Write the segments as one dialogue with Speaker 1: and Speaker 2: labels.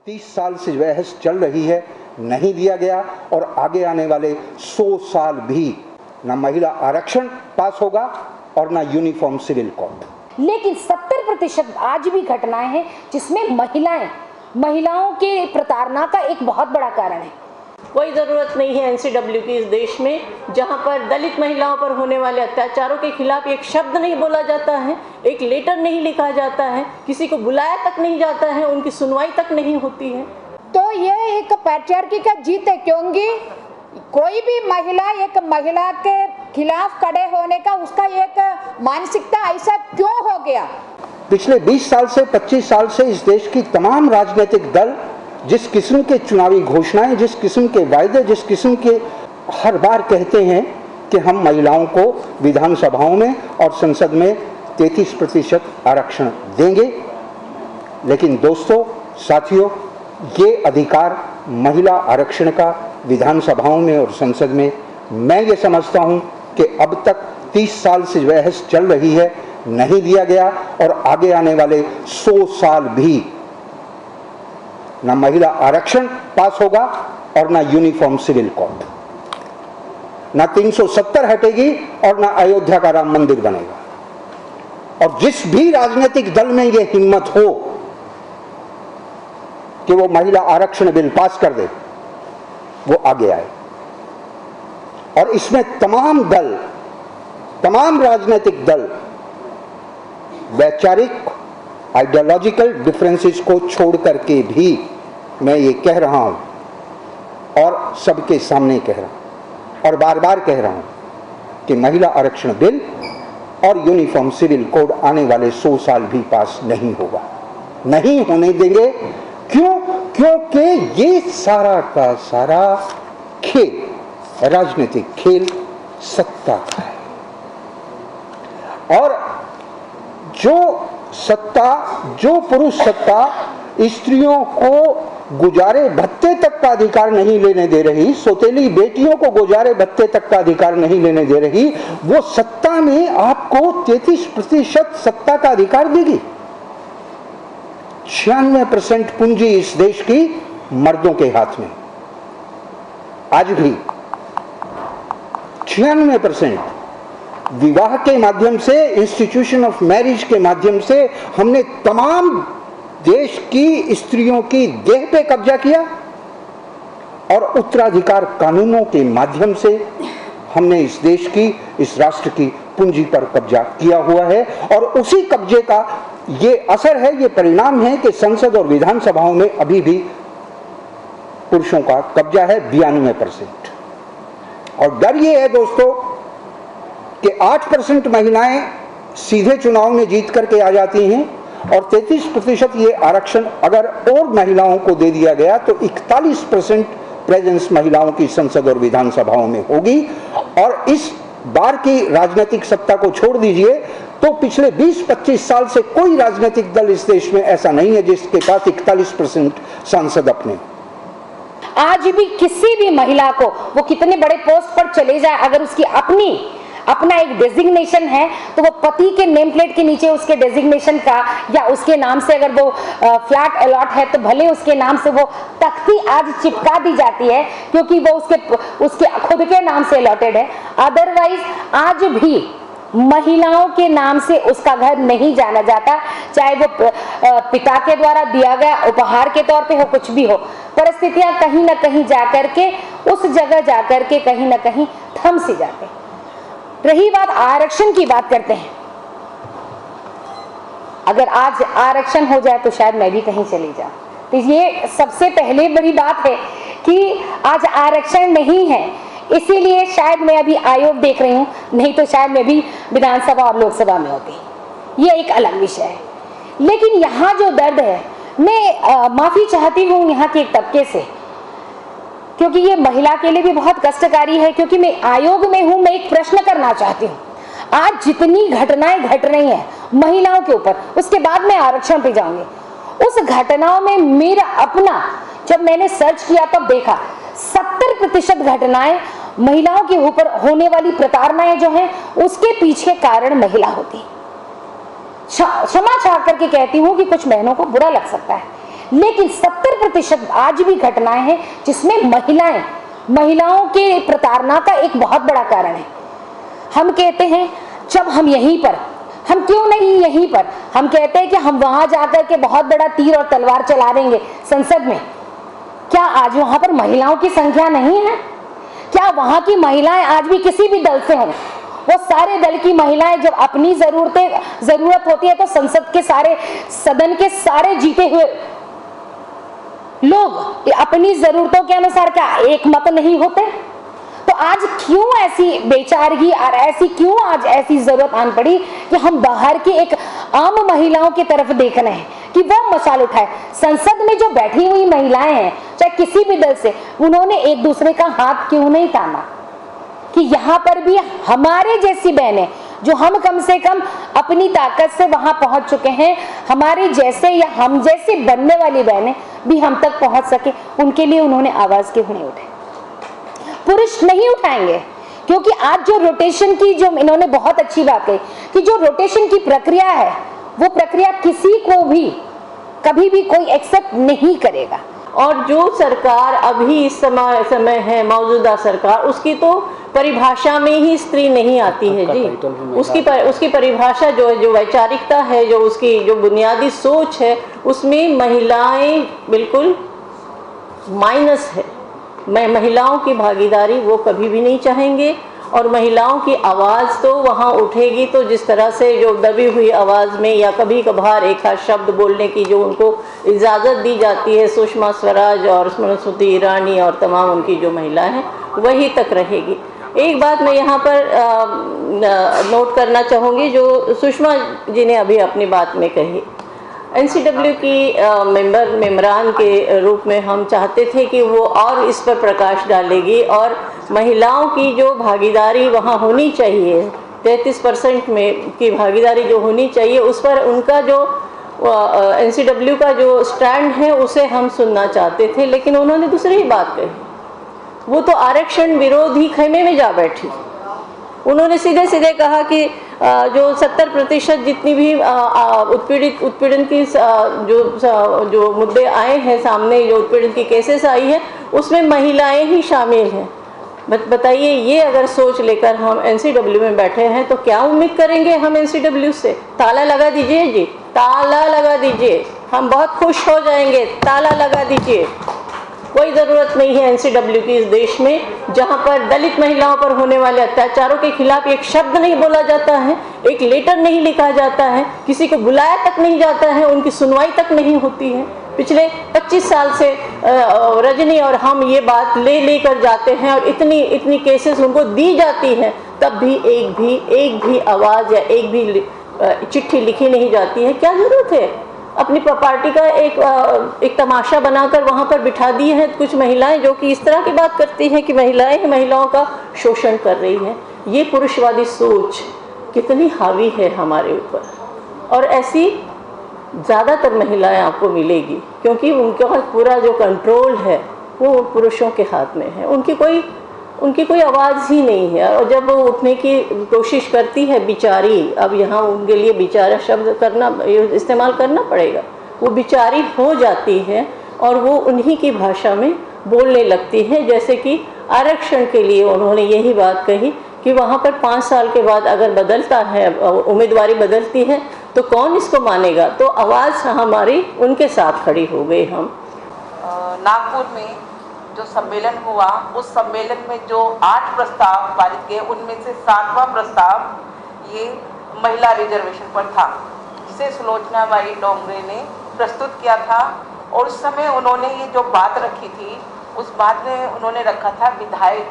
Speaker 1: 30 साल से बहस चल रही है, नहीं दिया गया और आगे आने वाले 100 साल भी ना महिला आरक्षण पास होगा और ना यूनिफॉर्म सिविल कोड।
Speaker 2: लेकिन 70% आज भी घटनाएं हैं जिसमें महिलाओं के प्रताड़ना का एक बहुत बड़ा कारण है।
Speaker 3: कोई ज़रूरत नहीं है एनसीडब्ल्यू की इस देश में, जहां पर दलित महिलाओं पर होने वाले अत्याचारों के खिलाफ एक शब्द नहीं बोला जाता है, एक लेटर नहीं लिखा जाता है, किसी को बुलाया तक नहीं जाता है, उनकी सुनवाई तक नहीं होती है।
Speaker 4: तो ये एक पैट्रियार्की का जीत है, क्योंकि कोई भी महिला एक महिला के खिलाफ खड़े होने का उसका एक मानसिकता ऐसा क्यों हो गया।
Speaker 1: पिछले 20 साल से 25 साल से इस देश की तमाम राजनीतिक दल जिस किस्म के चुनावी घोषणाएं, जिस किस्म के वायदे, जिस किस्म के हर बार कहते हैं कि हम महिलाओं को विधानसभाओं में और संसद में 33% आरक्षण देंगे, लेकिन दोस्तों, साथियों, ये अधिकार महिला आरक्षण का विधानसभाओं में और संसद में, मैं ये समझता हूं कि अब तक 30 साल से बहस चल रही है, नहीं दिया गया और आगे आने वाले 100 साल भी ना महिला आरक्षण पास होगा और ना यूनिफॉर्म सिविल कोड, ना 370 हटेगी और ना अयोध्या का राम मंदिर बनेगा। और जिस भी राजनीतिक दल में यह हिम्मत हो कि वो महिला आरक्षण बिल पास कर दे, वो आगे आए। और इसमें तमाम राजनीतिक दल वैचारिक आइडियोलॉजिकल डिफरेंसेस को छोड़ करके भी, मैं ये कह रहा हूं और सबके सामने कह रहा हूं और बार बार कह रहा हूं कि महिला आरक्षण बिल और यूनिफॉर्म सिविल कोड आने वाले 100 साल भी पास नहीं होगा, नहीं होने देंगे। क्यों? क्योंकि ये सारा का सारा खेल, राजनीतिक खेल सत्ता का है और जो पुरुष सत्ता स्त्रियों को गुजारे भत्ते तक का अधिकार नहीं लेने दे रही, सौतेली बेटियों को गुजारे भत्ते तक का अधिकार नहीं लेने दे रही, वो सत्ता में आपको 33% सत्ता का अधिकार देगी। 96% पूंजी इस देश की मर्दों के हाथ में, आज भी 96% विवाह के माध्यम से, इंस्टीट्यूशन ऑफ मैरिज के माध्यम से हमने तमाम देश की स्त्रियों की देह पे कब्जा किया और उत्तराधिकार कानूनों के माध्यम से हमने इस देश की, इस राष्ट्र की पूंजी पर कब्जा किया हुआ है। और उसी कब्जे का ये असर है, ये परिणाम है कि संसद और विधानसभाओं में अभी भी पुरुषों का कब्जा है 92%। और डर ये है दोस्तों कि 8% महिलाएं सीधे चुनाव में जीत करके आ जाती हैं और 33% ये आरक्षण अगर और महिलाओं को दे दिया गया तो 41% प्रेजेंस महिलाओं की संसद और विधानसभाओं में होगी। और इस बार की राजनीतिक सत्ता को छोड़ दीजिए तो पिछले 20-25 साल से कोई राजनीतिक दल इस देश में ऐसा नहीं है जिसके पास 41% सांसद अपने।
Speaker 2: आज भी किसी भी महिला को, वो कितने बड़े पोस्ट पर चले जाए, अगर उसकी अपना एक डेजिग्नेशन है तो वो पति के नेम प्लेट के नीचे उसके डेजिग्नेशन का या उसके नाम से अगर वो फ्लैट अलॉट है तो भले उसके नाम से वो तख्ती आज चिपका दी जाती है क्योंकि वो उसके खुद के नाम से अलॉटेड है। अदरवाइज आज भी महिलाओं के नाम से उसका घर नहीं जाना जाता, चाहे वो पिता के द्वारा दिया गया उपहार के तौर पे हो, कुछ भी हो। परिस्थितियां कहीं ना कहीं जाकर के उस जगह जाकर के कहीं ना कहीं थम सी जाते। रही बात आरक्षण की, बात करते हैं। अगर आज आरक्षण हो जाए तो शायद मैं भी कहीं चली जाऊं। तो ये सबसे पहले बड़ी बात है कि आज आरक्षण नहीं है, इसीलिए शायद मैं अभी आयोग देख रही हूं, नहीं तो शायद मैं भी विधानसभा और लोकसभा में होती। ये एक अलग विषय है। लेकिन यहाँ जो दर्द है, मैं माफी चाहती हूँ यहाँ के एक तबके से, क्योंकि ये महिला के लिए भी बहुत कष्टकारी है। क्योंकि मैं आयोग में हूं, मैं एक प्रश्न करना चाहती हूँ। आज जितनी घटनाएं घट रही हैं महिलाओं के ऊपर, उसके बाद मैं आरक्षण पे जाऊंगी। उस घटनाओं में मेरा अपना, जब मैंने सर्च किया तब देखा 70% घटनाएं महिलाओं के ऊपर होने वाली प्रताड़नाएं जो हैं उसके पीछे कारण महिला होती। क्षमा चाह करके कहती हूँ कि कुछ बहनों को बुरा लग सकता है, लेकिन 70% आज भी घटनाएं हैं जिसमें महिलाओं के प्रताड़ना का एक बहुत बड़ा कारण है। हम कहते हैं जब हम यहीं पर, हम क्यों नहीं यहीं पर, हम कहते हैं कि हम वहां जाकर के बहुत बड़ा तीर और तलवार चला देंगे संसद में। क्या आज वहां पर महिलाओं की संख्या नहीं है? क्या वहां की महिलाएं आज भी किसी भी दल से हों, वो सारे दल की महिलाएं जब अपनी जरूरत होती है तो संसद के सारे, सदन के सारे जीते हुए लोग अपनी जरूरतों के अनुसार क्या एक मत नहीं होते? तो आज क्यों ऐसी बेचारगी और क्यों आज ऐसी जरूरत आन पड़ी कि हम बाहर की एक आम महिलाओं की तरफ देख रहे हैं कि वो मशाल उठाए। संसद में जो बैठी हुई महिलाएं हैं चाहे किसी भी दल से, उन्होंने एक दूसरे का हाथ क्यों नहीं थामा कि यहाँ पर भी हमारे जैसी बहनें, जो हम कम से कम अपनी ताकत से वहां पहुंच चुके हैं, हमारे जैसे या हम जैसे बनने वाली बहनें भी हम तक पहुंच सके, उनके लिए उन्होंने आवाज क्यों नहीं उठाई? पुरुष नहीं उठाएंगे क्योंकि आज जो रोटेशन की, जो इन्होंने बहुत अच्छी बात कही कि जो रोटेशन की प्रक्रिया है वो प्रक्रिया किसी को भी कभी भी कोई एक्सेप्ट नहीं करेगा।
Speaker 3: और जो सरकार अभी इस समय है मौजूदा सरकार, उसकी तो परिभाषा में ही स्त्री नहीं आती है जी। उसकी परिभाषा जो है, जो वैचारिकता है, जो उसकी जो बुनियादी सोच है, उसमें महिलाएं बिल्कुल माइनस है। महिलाओं की भागीदारी वो कभी भी नहीं चाहेंगे और महिलाओं की आवाज़ तो वहाँ उठेगी तो जिस तरह से जो दबी हुई आवाज़ में या कभी कभार एक आध शब्द बोलने की जो उनको इजाज़त दी जाती है, सुषमा स्वराज और स्मृति ईरानी और तमाम उनकी जो महिलाएं हैं, वही तक रहेगी। एक बात मैं यहाँ पर नोट करना चाहूँगी जो सुषमा जी ने अभी अपनी बात में कही। NCW की मेम्बरान के रूप में हम चाहते थे कि वो और इस पर प्रकाश डालेगी और महिलाओं की जो भागीदारी वहाँ होनी चाहिए, 33% में की भागीदारी जो होनी चाहिए, उस पर उनका जो NCW का जो स्टैंड है उसे हम सुनना चाहते थे। लेकिन उन्होंने दूसरी ही बात कही, वो तो आरक्षण विरोधी खेमे में जा बैठी। उन्होंने सीधे सीधे कहा कि जो 70% जितनी भी उत्पीड़न की जो मुद्दे आए हैं सामने, जो उत्पीड़न की केसेस आई हैं, उसमें महिलाएं ही शामिल हैं। बताइए, ये अगर सोच लेकर हम NCW में बैठे हैं तो क्या उम्मीद करेंगे हम NCW से? ताला लगा दीजिए जी, ताला लगा दीजिए, हम बहुत खुश हो जाएंगे, ताला लगा दीजिए। कोई ज़रूरत नहीं है NCW की इस देश में, जहां पर दलित महिलाओं पर होने वाले अत्याचारों के खिलाफ एक शब्द नहीं बोला जाता है, एक लेटर नहीं लिखा जाता है, किसी को बुलाया तक नहीं जाता है, उनकी सुनवाई तक नहीं होती है। पिछले 25 साल से रजनी और हम ये बात लेकर जाते हैं और इतनी केसेस उनको दी जाती हैं, तब भी एक भी आवाज़ या एक भी चिट्ठी लिखी नहीं जाती है। क्या ज़रूरत है? अपनी पार्टी का एक तमाशा बनाकर वहाँ पर बिठा दी है कुछ महिलाएं जो कि इस तरह की बात करती हैं कि महिलाओं का शोषण कर रही हैं। ये पुरुषवादी सोच कितनी हावी है हमारे ऊपर, और ऐसी ज़्यादातर महिलाएं आपको मिलेगी क्योंकि उनका पूरा जो कंट्रोल है वो पुरुषों के हाथ में है। उनकी कोई आवाज़ ही नहीं है, और जब वो उठने की कोशिश करती है बेचारी, अब यहाँ उनके लिए बेचारा शब्द इस्तेमाल करना पड़ेगा, वो बेचारी हो जाती है और वो उन्हीं की भाषा में बोलने लगती है। जैसे कि आरक्षण के लिए उन्होंने यही बात कही कि वहाँ पर 5 साल के बाद अगर बदलता है, उम्मीदवारी बदलती है तो कौन इसको मानेगा? तो आवाज़ हमारी उनके साथ खड़ी हो गई। हम
Speaker 5: नागपुर में जो सम्मेलन हुआ, उस सम्मेलन में जो 8 प्रस्ताव पारित किए, उनमें से 7वां प्रस्ताव ये महिला रिजर्वेशन पर था, जिसे सुलोचना बाई डोंगरे ने प्रस्तुत किया था। और उस समय उन्होंने ये जो बात रखी थी, उस बात में उन्होंने रखा था विधायक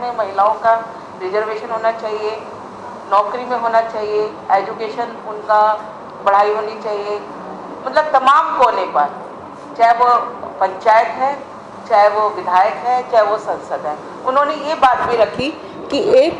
Speaker 5: में महिलाओं का रिजर्वेशन होना चाहिए, नौकरी में होना चाहिए, एजुकेशन उनका पढ़ाई होनी चाहिए, मतलब तमाम कोने पर, चाहे वो पंचायत है, चाहे वो विधायक है, चाहे वो संसद है। उन्होंने ये बात भी रखी कि एक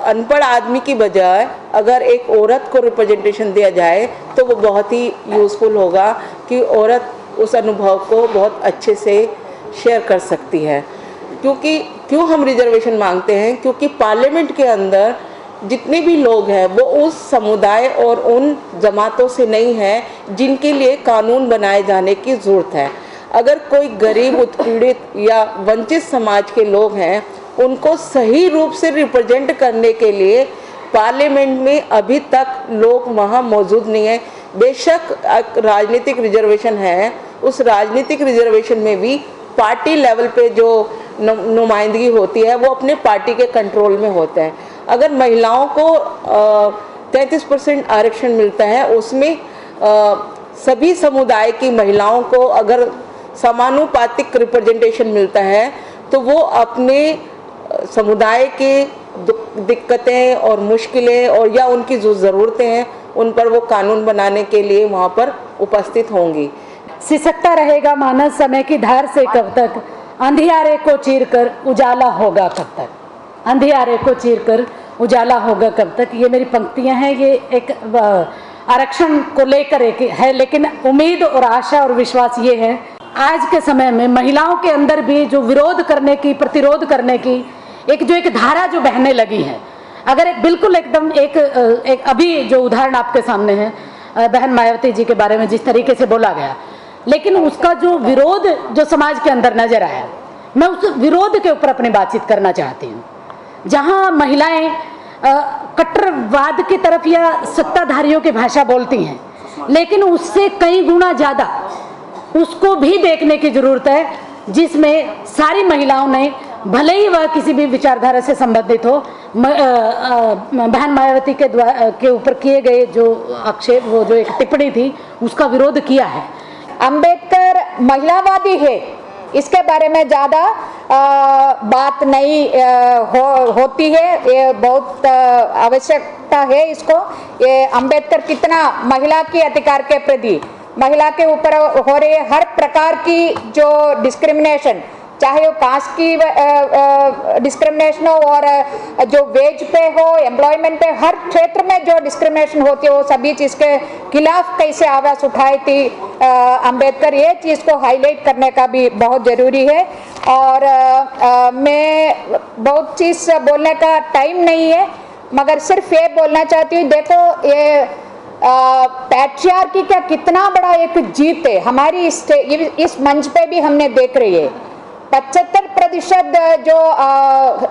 Speaker 5: अनपढ़ आदमी की बजाय अगर एक औरत को रिप्रेजेंटेशन दिया जाए तो वो बहुत ही यूज़फुल होगा कि औरत उस अनुभव को बहुत अच्छे से शेयर कर सकती है। क्यों हम रिजर्वेशन मांगते हैं? क्योंकि पार्लियामेंट के अंदर जितने भी लोग हैं वो उस समुदाय और उन जमातों से नहीं हैं जिनके लिए कानून बनाए जाने की ज़रूरत है। अगर कोई गरीब, उत्पीड़ित या वंचित समाज के लोग हैं, उनको सही रूप से रिप्रेजेंट करने के लिए पार्लियामेंट में अभी तक लोग वहाँ मौजूद नहीं है। बेशक राजनीतिक रिजर्वेशन है, उस राजनीतिक रिजर्वेशन में भी पार्टी लेवल पे जो नुमाइंदगी होती है वो अपने पार्टी के कंट्रोल में होता है। अगर महिलाओं को 33% आरक्षण मिलता है, उसमें सभी समुदाय की महिलाओं को अगर समानुपातिक रिप्रेजेंटेशन मिलता है तो वो अपने समुदाय के दिक्कतें और मुश्किलें और या उनकी जो ज़रूरतें हैं उन पर वो कानून बनाने के लिए वहाँ पर उपस्थित होंगी।
Speaker 6: सिसकता रहेगा मानस समय की धार से कब तक, अंधियारे को चीरकर उजाला होगा कब तक, अंधियारे को चीरकर उजाला होगा कब तक। ये मेरी पंक्तियां हैं, ये एक आरक्षण को लेकर एक है, लेकिन उम्मीद और आशा और विश्वास ये है आज के समय में महिलाओं के अंदर भी जो विरोध करने की, प्रतिरोध करने की एक धारा जो बहने लगी है। अगर एक बिल्कुल एकदम एक अभी जो उदाहरण आपके सामने है बहन मायावती जी के बारे में जिस तरीके से बोला गया, लेकिन उसका जो विरोध जो समाज के अंदर नजर आया, मैं उस विरोध के ऊपर अपनी बातचीत करना चाहती हूँ। जहाँ महिलाएं कट्टरवाद की तरफ या सत्ताधारियों की भाषा बोलती हैं, लेकिन उससे कई गुना ज्यादा उसको भी देखने की जरूरत है जिसमें सारी महिलाओं ने, भले ही वह किसी भी विचारधारा से संबंधित हो, बहन मायावती के ऊपर किए गए जो आक्षेप, वो जो एक टिप्पणी थी उसका विरोध किया है।
Speaker 4: अंबेडकर महिलावादी है, इसके बारे में ज़्यादा बात नहीं होती है। ये बहुत आवश्यकता है इसको। ये अंबेडकर कितना महिला के अधिकार के प्रति, महिला के ऊपर हो रही हर प्रकार की जो डिस्क्रिमिनेशन, चाहे वो कास्ट की डिस्क्रिमिनेशन हो और जो वेज पे हो, एम्प्लॉयमेंट पे, हर क्षेत्र में जो डिस्क्रिमिनेशन होती है वो सभी चीज़ के खिलाफ कैसे आवाज़ उठाई थी अंबेडकर, ये चीज़ को हाईलाइट करने का भी बहुत ज़रूरी है। और मैं बहुत चीज़ बोलने का टाइम नहीं है, मगर सिर्फ ये बोलना चाहती हूँ, देखो ये पैट्रियार्की का कितना बड़ा एक जीत है हमारी इस मंच पे भी हमने देख रही है। 75% जो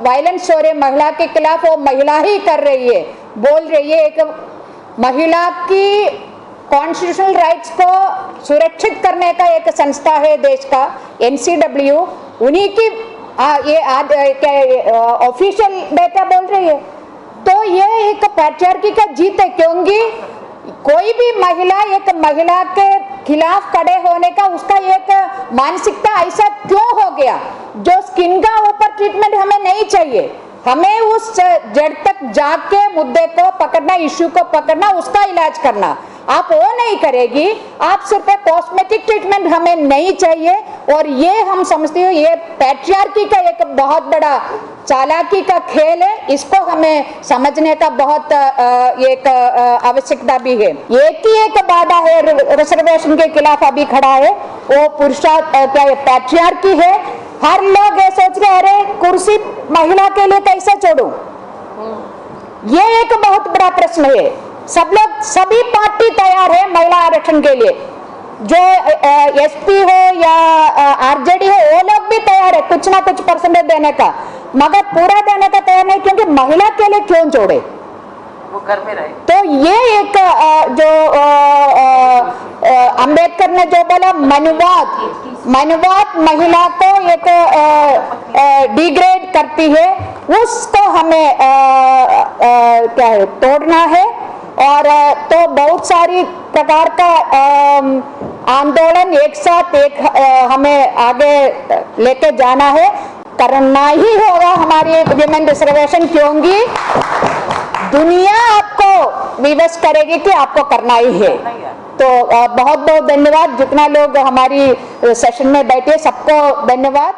Speaker 4: वायलेंस हो रहे महिला के खिलाफ वो महिला ही कर रही है, बोल रही है। एक महिला की कॉन्स्टिट्यूशनल राइट्स को सुरक्षित करने का एक संस्था है देश का NCW, उन्हीं की ये ऑफिशियल डेटा बोल रही है। तो ये एक पैट्रियार्की का जीत है, क्योंकि कोई भी महिला एक महिला के खिलाफ खड़े होने का उसका एक मानसिकता ऐसा क्यों हो गया, जो स्किन का ऊपर ट्रीटमेंट हमें नहीं चाहिए, हमें उस जड़ तक जाके मुद्दे को पकड़ना, इश्यू को पकड़ना, उसका इलाज करना। आप वो नहीं करेगी, आप सिर्फ कॉस्मेटिक ट्रीटमेंट हमें नहीं चाहिए। और ये हम समझते हो ये पैट्रियार्की का एक बहुत बड़ा चालाकी का खेल है, इसको हमें समझने का बहुत एक आवश्यकता भी है। एक ही एक बाधा है रिजर्वेशन के खिलाफ अभी खड़ा है, वो पुरुषा क्या पैट्रियार्की है। हर लोग ये सोच रहे अरे कुर्सी महिला के लिए कैसे छोड़ूं, ये एक बहुत बड़ा प्रश्न है। सब लोग, सभी पार्टी तैयार है महिला आरक्षण के लिए, जो SP हो या RJD हो, वो लोग भी तैयार है कुछ ना कुछ परसेंटेज देने का, मगर पूरा देने का तैयार नहीं, क्योंकि महिला के लिए क्यों जोड़े,
Speaker 5: वो घर में रहे।
Speaker 4: तो ये एक जो अंबेडकर ने जो बोला मनुवाद महिला को एक डिग्रेड करती है, उसको हमें क्या है तोड़ना है। और तो बहुत सारी प्रकार का आंदोलन एक साथ हमें आगे लेके जाना है, करना ही होगा हमारी विमेन रिजर्वेशन, क्योंकि दुनिया आपको विवश करेगी कि आपको करना ही है। तो बहुत बहुत धन्यवाद, जितना लोग हमारी सेशन में बैठे सबको धन्यवाद।